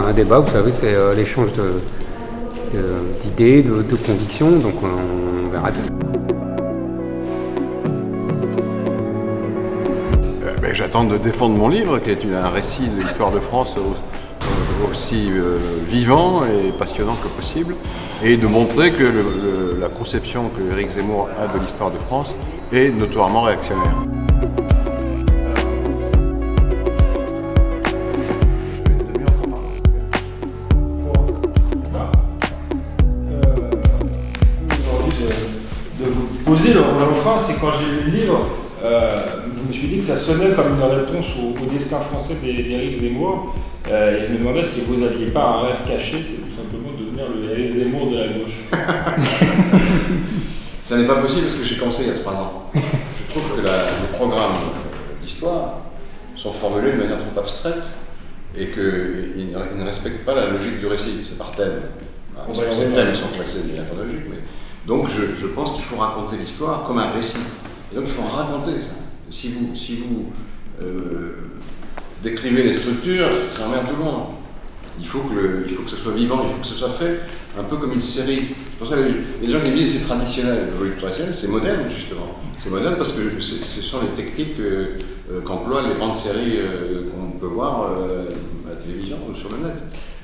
un débat, vous savez, c'est l'échange d'idées, de convictions, donc on verra bien. J'attends de défendre mon livre, qui est un récit de l'histoire de France aussi vivant et passionnant que possible, et de montrer que la conception que Éric Zemmour a de l'histoire de France est notoirement réactionnaire. De vous poser le refrain, c'est quand j'ai lu le livre, je me suis dit que ça sonnait comme une réponse au destin français d'Éric Zemmour. Et je me demandais si vous n'aviez pas un rêve caché, c'est tout simplement de devenir le Éric Zemmour de la gauche. Ça n'est pas possible parce que j'ai commencé il y a 3 ans. Je trouve que les programmes d'histoire sont formulés de manière trop abstraite et qu'ils ne respectent pas la logique du récit. C'est par thème. Ces thèmes sont classés de manière chronologique, mais donc je pense qu'il faut raconter l'histoire comme un récit. Et donc il faut raconter ça. Et si vous décrivez les structures, ça emmerde tout le monde. Il faut que ce soit vivant, il faut que ce soit fait un peu comme une série. C'est pour ça qu'il y a des gens qui me disent c'est traditionnel. Oui, traditionnel, c'est moderne justement. C'est moderne parce que ce sont les techniques qu'emploient les grandes séries qu'on peut voir à la télévision ou sur le net.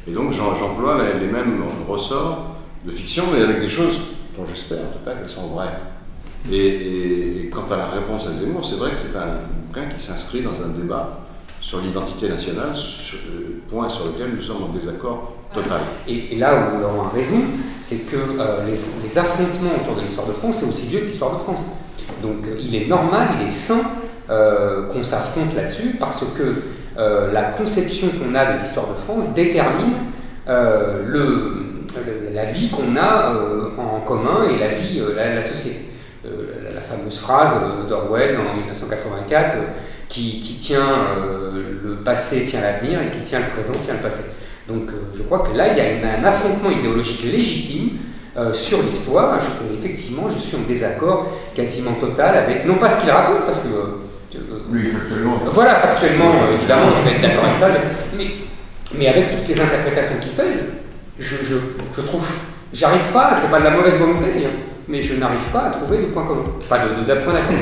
Et donc j'emploie les mêmes ressorts de fiction, mais avec des choses dont j'espère en tout cas qu'elles sont vraies. Et quant à la réponse à Zemmour, c'est vrai que c'est un bouquin qui s'inscrit dans un débat sur l'identité nationale, point sur lequel nous sommes en désaccord total. Et là où Laurent a raison, c'est que les affrontements autour de l'histoire de France, c'est aussi vieux que l'histoire de France. Donc il est normal, il est sain qu'on s'affronte là-dessus, parce que la conception qu'on a de l'histoire de France détermine la vie qu'on a en commun et la vie, la société. La fameuse phrase d'Orwell en 1984 qui tient le passé tient l'avenir et qui tient le présent tient le passé. Donc je crois que là il y a un affrontement idéologique légitime sur l'histoire. Effectivement, je suis en désaccord quasiment total avec, non pas ce qu'il raconte, parce que Oui, factuellement. voilà, factuellement, évidemment, je vais être d'accord avec ça, mais avec toutes les interprétations qu'il fait, je trouve, j'arrive pas, c'est pas de la mauvaise volonté, hein, mais je n'arrive pas à trouver de point commun, pas de point d'accord.